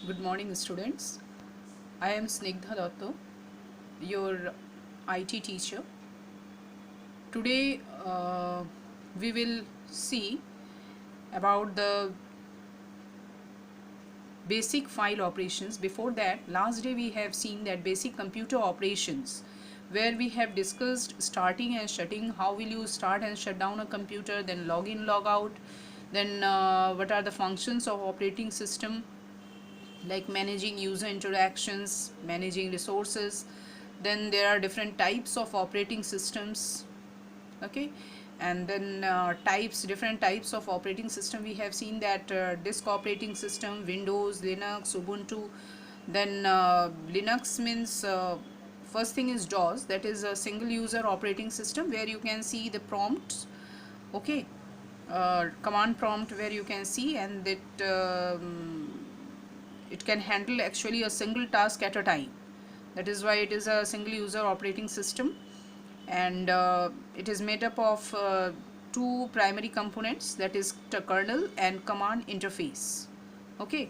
Good morning, students. I am Snigdha Dotto, your IT teacher. Today, we will see about the basic file operations. Before that, last day we have seen that basic computer operations, where we have discussed starting and shutting. How will you start and shut down a computer? Then log in, log out. Then what are the functions of operating system? Like managing user interactions, managing resources. Then there are different types of operating systems. Okay, and then different types of operating system. We have seen that disk operating system, Windows, Linux, Ubuntu. Then Linux means first thing is DOS, that is a single user operating system, where you can see the prompts. Okay, command prompt where you can see, and it can handle actually a single task at a time. That is why it is a single user operating system. And it is made up of two primary components, that is the kernel and command interface. Okay,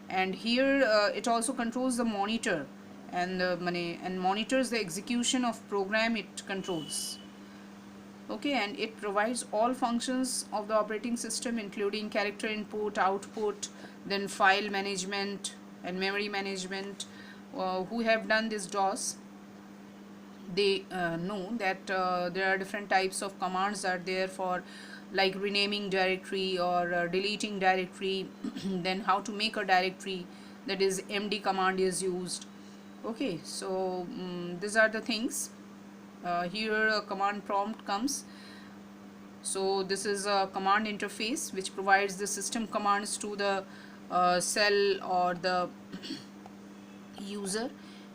and here it also controls the monitor, and monitors the execution of program it controls. Okay, and it provides all functions of the operating system, including character input, output, then file management and memory management. Who have done this DOS, they know that there are different types of commands are there for, like renaming directory or deleting directory. Then how to make a directory, that is md command is used. Okay, so these are the things. Here a command prompt comes. So this is a command interface which provides the system commands to the cell or the user.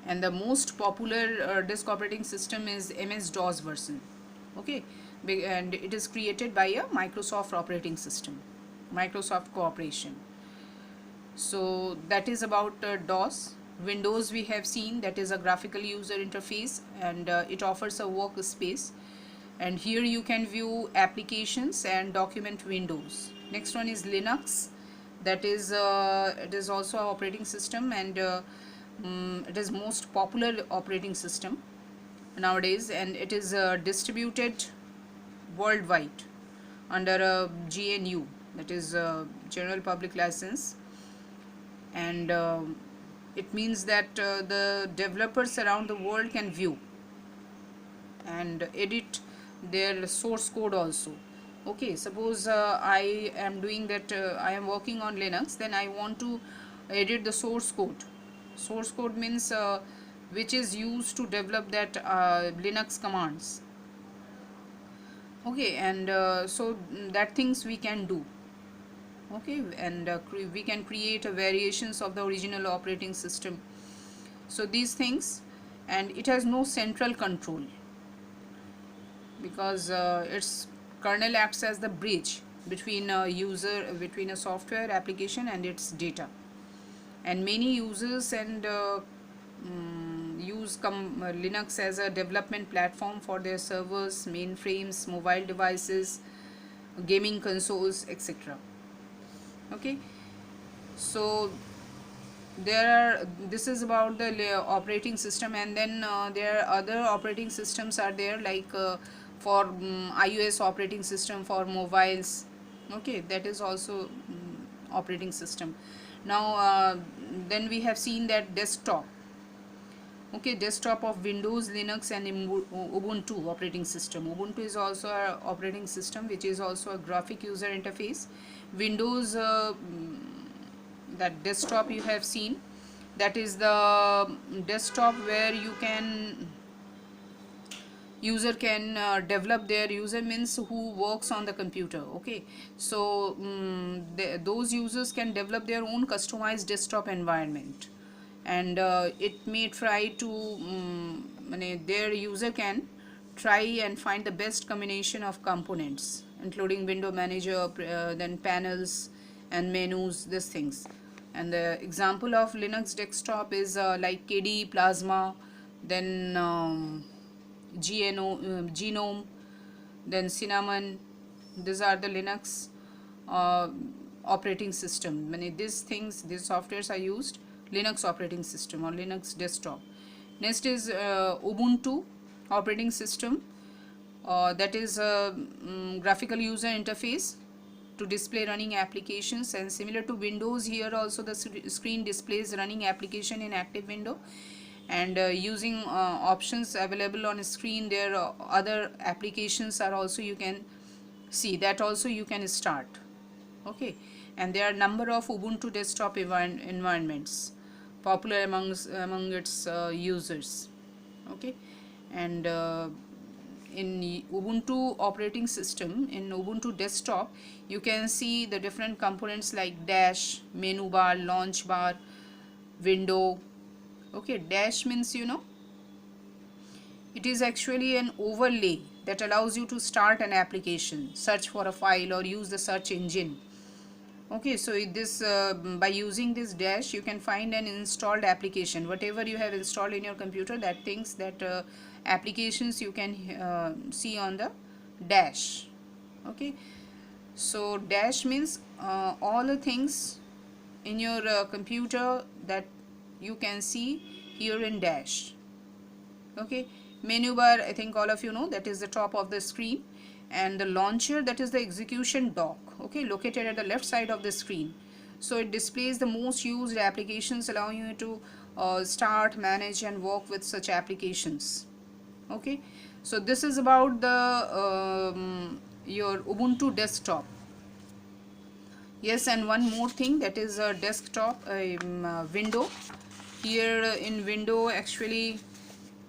And the most popular disk operating system is MS-DOS version. Okay, and it is created by a Microsoft operating system, Microsoft Corporation. So that is about DOS. Windows we have seen, that is a graphical user interface, and it offers a workspace. And here you can view applications and document windows. Next one is Linux. That is it is also an operating system, and it is most popular operating system nowadays, and it is distributed worldwide under a GNU, that is General Public License. And it means that the developers around the world can view and edit their source code also. Okay, suppose I am doing that, I am working on Linux, then I want to edit the source code. Source code means which is used to develop that Linux commands. Okay, and so that things we can do. Okay, and we can create variations of the original operating system. So these things, and it has no central control, because its kernel acts as the bridge between a user, between a software application and its data. And many users and use Linux as a development platform for their servers, mainframes, mobile devices, gaming consoles, etc. Okay, so this is about the operating system. And then there are other operating systems are there, like for iOS operating system for mobiles. Okay, that is also operating system. Now then we have seen that desktop. Okay, desktop of Windows, Linux, and Ubuntu operating system. Ubuntu is also a operating system which is also a graphic user interface. Windows, that desktop you have seen, that is the desktop where you can user can develop their, user means who works on the computer. Okay, so those users can develop their own customized desktop environment, and it may try to their user can try and find the best combination of components, including window manager, then panels and menus, these things. And the example of Linux desktop is like KDE Plasma, then Genome, then Cinnamon. These are the Linux operating system. When these softwares are used, Linux operating system or Linux desktop. Next is Ubuntu operating system, that is a graphical user interface to display running applications, and similar to Windows, here also the screen displays running application in active window, and using options available on a screen, there other applications are also you can see, that also you can start. Okay, and there are number of Ubuntu desktop environments popular among its users. Okay, and in Ubuntu operating system, in Ubuntu desktop, you can see the different components like dash, menu bar, launch bar, window. Okay, dash means, it is actually an overlay that allows you to start an application, search for a file, or use the search engine. Okay, so by using this dash, you can find an installed application, whatever you have installed in your computer, that applications you can see on the dash. Okay, so dash means all the things in your computer that you can see here in dash. Okay, menu bar, I think all of you know, that is the top of the screen, and the launcher, that is the execution dock, okay, located at the left side of the screen. So it displays the most used applications, allowing you to start, manage and work with such applications. Okay, so this is about the your Ubuntu desktop. Yes, and one more thing, that is a desktop window. Here in window, actually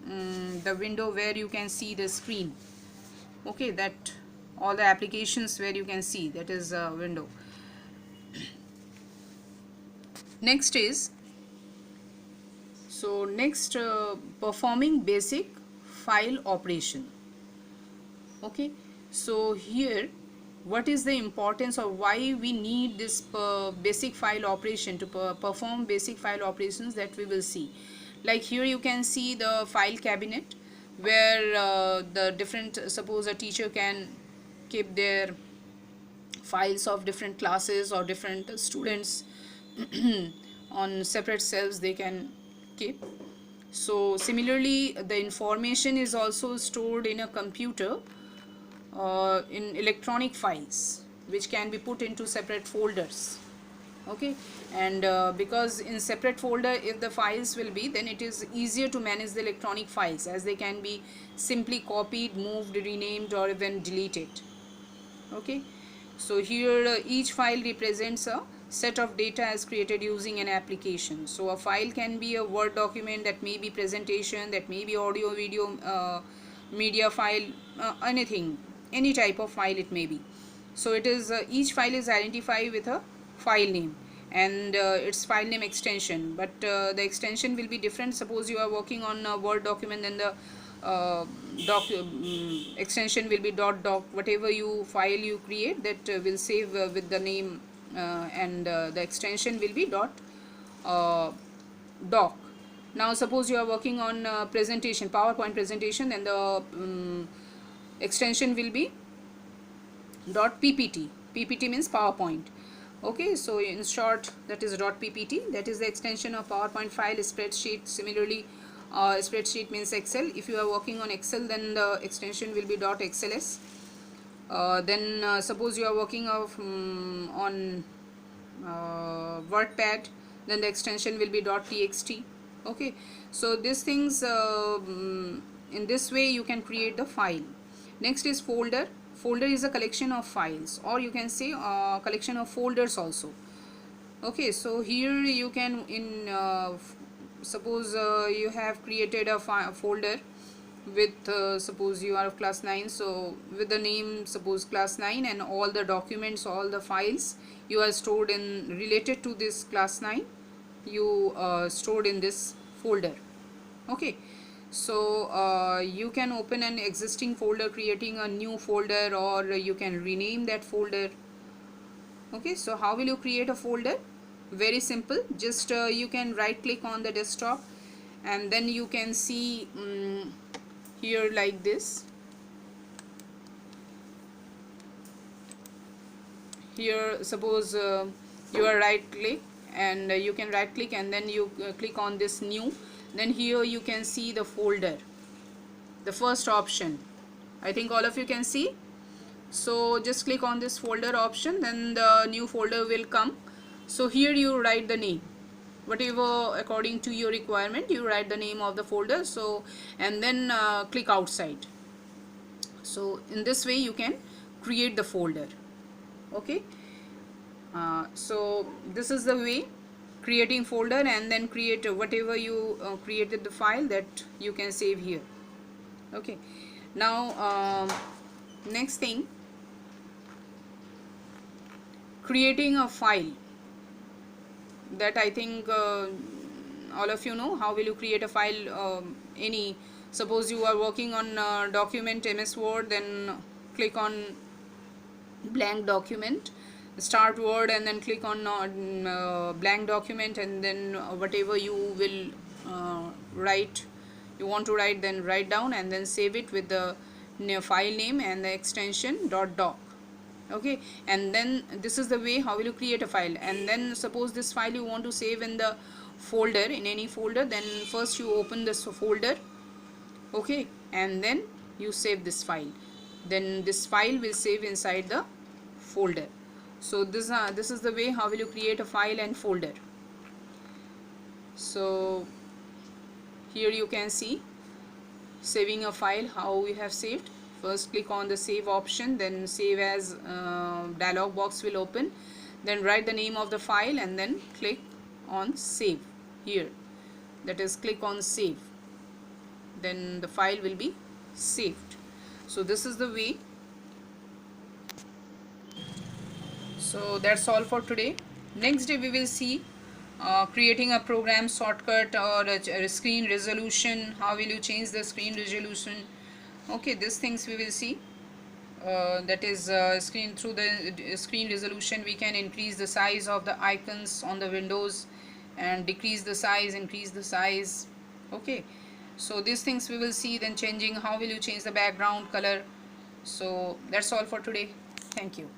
the window where you can see the screen. Okay, that all the applications where you can see, that is a window. Next is, performing basic file operation. Okay, so here what is the importance, or why we need this basic file operation to perform basic file operations, that we will see. Like here you can see the file cabinet, where the different, suppose a teacher can keep their files of different classes or different students on separate cells they can keep. So similarly, the information is also stored in a computer in electronic files, which can be put into separate folders. Okay, and because in separate folder, if the files will be, then it is easier to manage the electronic files, as they can be simply copied, moved, renamed, or even deleted. Okay, so here each file represents a set of data as created using an application. So a file can be a Word document, that may be presentation, that may be audio, video, media file, anything, any type of file it may be. So it is each file is identified with a file name and its file name extension, but the extension will be different. Suppose you are working on a Word document, then the extension will be .doc. Whatever file you create, that will save with the name, and the extension will be .doc. Now suppose you are working on presentation, PowerPoint presentation, then the extension will be .ppt. ppt means PowerPoint. Okay, so in short, that is .ppt, that is the extension of PowerPoint file. Spreadsheet, similarly, spreadsheet means Excel. If you are working on Excel, then the extension will be .xls. Then suppose you are working on WordPad, then the extension will be .txt. Okay, so these things, in this way you can create the file. Next is folder. Folder is a collection of files, or you can say a collection of folders also. Okay, so here you can, suppose you have created a folder with suppose you are of class 9, so with the name, suppose class 9, and all the documents, all the files you are stored in related to this class 9, you stored in this folder. Okay, so you can open an existing folder, creating a new folder, or you can rename that folder. Okay, so how will you create a folder? Very simple, just you can right click on the desktop, and then you can see here like this. here suppose you are right click, and you can right click and then you click on this new. Then here you can see the folder, the first option. I think all of you can see. So just click on this folder option, then the new folder will come. So here you write the name, whatever according to your requirement, you write the name of the folder. So and then click outside. So in this way you can create the folder. Okay, so this is the way creating folder, and then create whatever you created the file that you can save here. Okay, now next thing, creating a file, that I think all of you know. How will you create a file? Any, suppose you are working on document MS Word, then click on blank document, start Word, and then click on blank document, and then whatever you will write, you want to write, then write down and then save it with the file name and the extension .doc. Okay, and then this is the way how will you create a file. And then suppose this file you want to save in the folder, in any folder, then first you open this folder. Okay, and then you save this file, then this file will save inside the folder. So this is the way how will you create a file and folder. So here you can see saving a file, how we have saved. First click on the save option, then save as dialog box will open, then write the name of the file and then click on save here, that is click on save, then the file will be saved. So this is the way. So that's all for today. Next day we will see creating a program shortcut or a screen resolution. How will you change the screen resolution? Okay, these things we will see. That is through the screen resolution we can increase the size of the icons on the windows and decrease the size, increase the size. Okay, so these things we will see. Then changing, how will you change the background color. So that's all for today. Thank you.